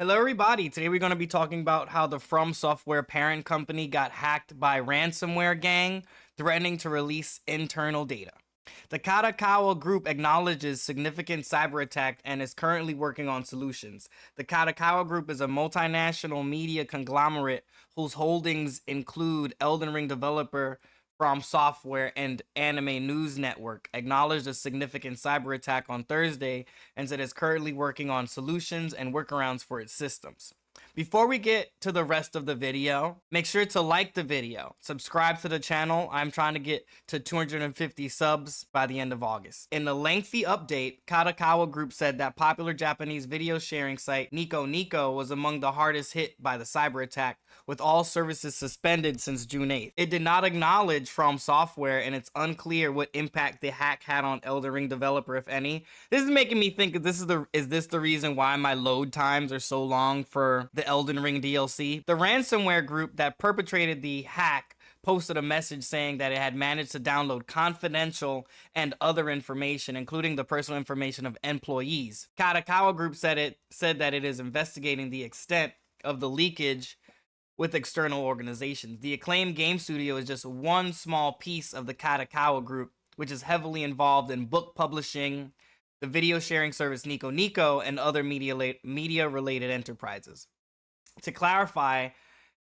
Hello everybody, today we're going to be talking about how the Fromsoftware parent company got hacked by ransomware gang, threatening to release internal data. The Kadokawa Group acknowledges significant cyber attack and is currently working on solutions. The Kadokawa Group is a multinational media conglomerate whose holdings include Elden Ring developer Fromsoftware and Anime News Network, acknowledged a significant cyber attack on Thursday and said it's currently working on solutions and workarounds for its systems. Before we get to the rest of the video, make sure to like the video, subscribe to the channel. I'm trying to get to 250 subs by the end of August. In a lengthy update, Kadokawa Group said that popular Japanese video sharing site Nico Nico was among the hardest hit by the cyber attack, with all services suspended since June 8th. It did not acknowledge Fromsoftware, and it's unclear what impact the hack had on Elden Ring developer, if any. This is making me think, is this the reason why my load times are so long for the Elden Ring DLC? The ransomware group that perpetrated the hack posted a message saying that it had managed to download confidential and other information, including the personal information of employees. Kadokawa Group said that it is investigating the extent of the leakage with external organizations. The acclaimed game studio is just one small piece of the Kadokawa Group, which is heavily involved in book publishing, the video sharing service Nico Nico, and other media-related enterprises. To clarify,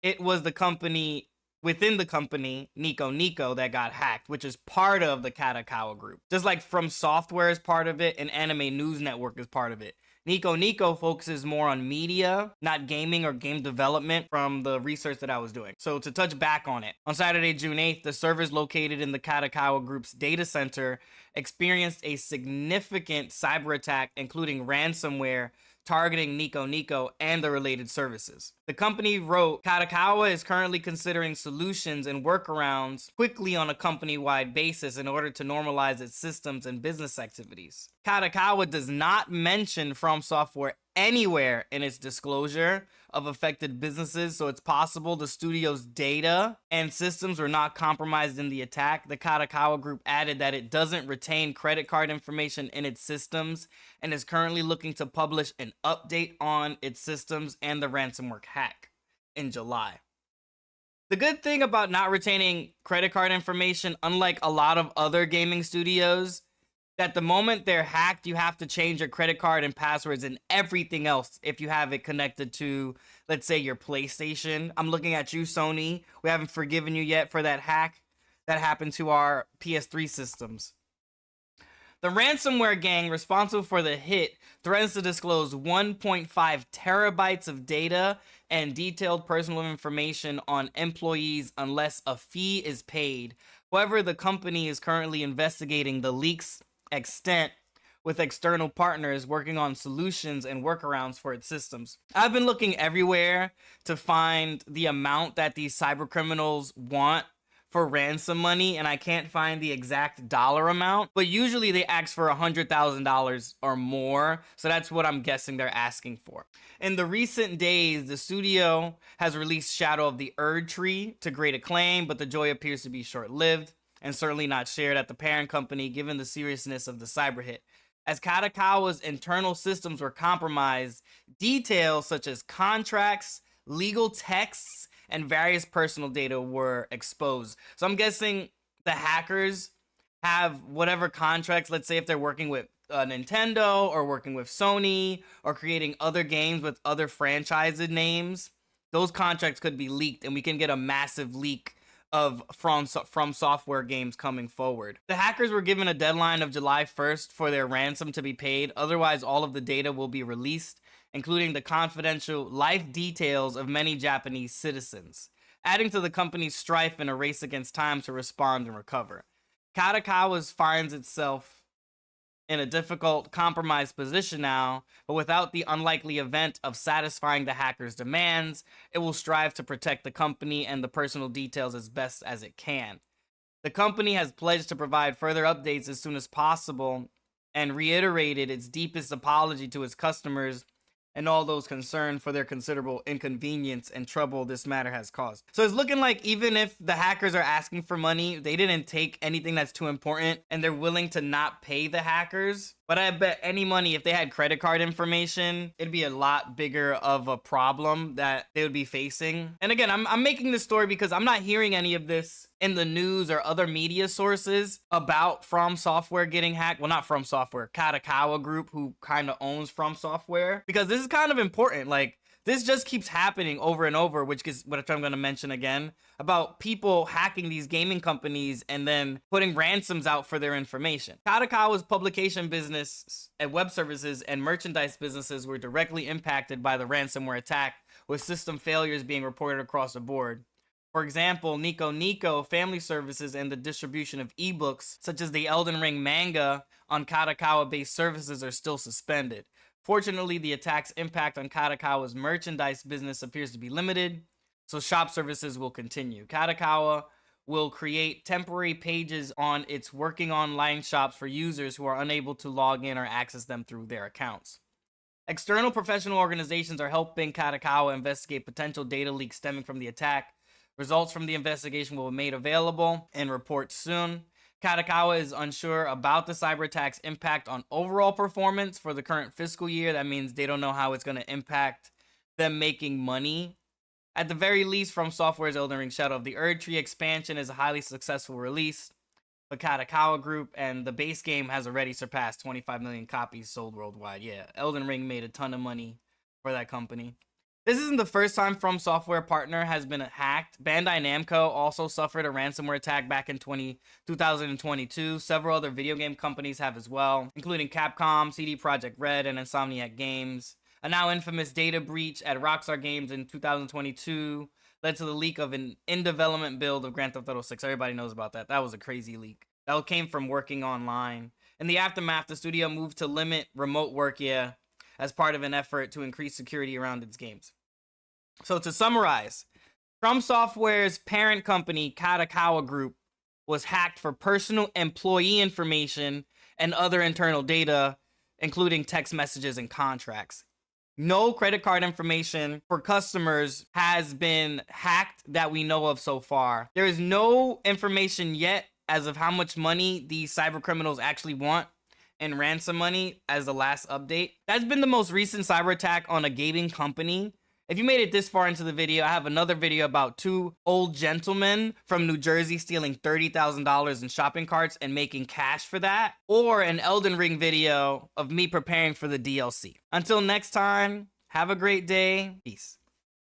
it was the company within the company Nico Nico that got hacked, which is part of the Kadokawa Group. Just like Fromsoftware is part of it and Anime News Network is part of it. Nico Nico focuses more on media, not gaming or game development, from the research that I was doing. So to touch back on it, on Saturday, June 8th, the servers located in the Kadokawa Group's data center experienced a significant cyber attack, including ransomware, targeting Nico Nico and the related services. The company wrote, Kadokawa is currently considering solutions and workarounds quickly on a company-wide basis in order to normalize its systems and business activities. Kadokawa does not mention Fromsoftware anywhere in its disclosure of affected businesses, so it's possible the studio's data and systems were not compromised in the attack. The Kadokawa Group added that it doesn't retain credit card information in its systems and is currently looking to publish an update on its systems and the ransomware hack in July. The good thing about not retaining credit card information, unlike a lot of other gaming studios, that the moment they're hacked, you have to change your credit card and passwords and everything else if you have it connected to, let's say, your PlayStation. I'm looking at you, Sony. We haven't forgiven you yet for that hack that happened to our PS3 systems. The ransomware gang responsible for the hit threatens to disclose 1.5 terabytes of data and detailed personal information on employees unless a fee is paid. However, the company is currently investigating the leak's extent with external partners working on solutions and workarounds for its systems. I've been looking everywhere to find the amount that these cyber criminals want for ransom money, and I can't find the exact dollar amount, but usually they ask for $100,000 or more, so that's what I'm guessing they're asking for. In the recent days, the studio has released Shadow of the Erdtree to great acclaim, but the joy appears to be short-lived and certainly not shared at the parent company given the seriousness of the cyber hit. As Kadokawa's internal systems were compromised, details such as contracts, legal texts, and various personal data were exposed. So I'm guessing the hackers have whatever contracts, let's say if they're working with Nintendo or working with Sony or creating other games with other franchise names, those contracts could be leaked and we can get a massive leak of Fromsoftware games coming forward. The hackers were given a deadline of July 1st for their ransom to be paid. Otherwise, all of the data will be released, including the confidential life details of many Japanese citizens, adding to the company's strife in a race against time to respond and recover. Kadokawa finds itself in a difficult, compromised position now, but without the unlikely event of satisfying the hackers' demands, it will strive to protect the company and the personal details as best as it can. The company has pledged to provide further updates as soon as possible and reiterated its deepest apology to its customers and all those concerned for their considerable inconvenience and trouble this matter has caused. So it's looking like even if the hackers are asking for money, they didn't take anything that's too important and they're willing to not pay the hackers. But I bet any money, if they had credit card information, it'd be a lot bigger of a problem that they would be facing. And again, I'm making this story because I'm not hearing any of this in the news or other media sources about Fromsoftware getting hacked. Well, not Fromsoftware, Kadokawa Group, who kind of owns Fromsoftware. Because this is kind of important. Like, this just keeps happening over and over, which is what I'm going to mention again, about people hacking these gaming companies and then putting ransoms out for their information. Kadokawa's publication business and web services and merchandise businesses were directly impacted by the ransomware attack, with system failures being reported across the board. For example, Nico Nico Family Services and the distribution of ebooks, such as the Elden Ring manga, on Kadokawa-based services are still suspended. Fortunately, the attack's impact on Kadokawa's merchandise business appears to be limited, so shop services will continue. Kadokawa will create temporary pages on its working online shops for users who are unable to log in or access them through their accounts. External professional organizations are helping Kadokawa investigate potential data leaks stemming from the attack. Results from the investigation will be made available and reports soon. Kadokawa is unsure about the cyberattack's impact on overall performance for the current fiscal year. That means they don't know how it's going to impact them making money. At the very least, Fromsoftware's Elden Ring Shadow of the Erdtree expansion is a highly successful release for Kadokawa Group, and the base game has already surpassed 25 million copies sold worldwide. Yeah, Elden Ring made a ton of money for that company. This isn't the first time Fromsoftware partner has been hacked. Bandai Namco also suffered a ransomware attack back in 2022. Several other video game companies have as well, including Capcom, CD Projekt Red, and Insomniac Games. A now infamous data breach at Rockstar Games in 2022 led to the leak of an in-development build of Grand Theft Auto 6. Everybody knows about that. That was a crazy leak. That came from working online. In the aftermath, the studio moved to limit remote work, as part of an effort to increase security around its games. So to summarize, Fromsoftware's parent company, Kadokawa Group, was hacked for personal employee information and other internal data, including text messages and contracts. No credit card information for customers has been hacked that we know of so far. There is no information yet as of how much money these cyber criminals actually want and ransom money as the last update. That's been the most recent cyber attack on a gaming company. If you made it this far into the video, I have another video about two old gentlemen from New Jersey stealing $30,000 in shopping carts and making cash for that, or an Elden Ring video of me preparing for the DLC. Until next time, have a great day. Peace.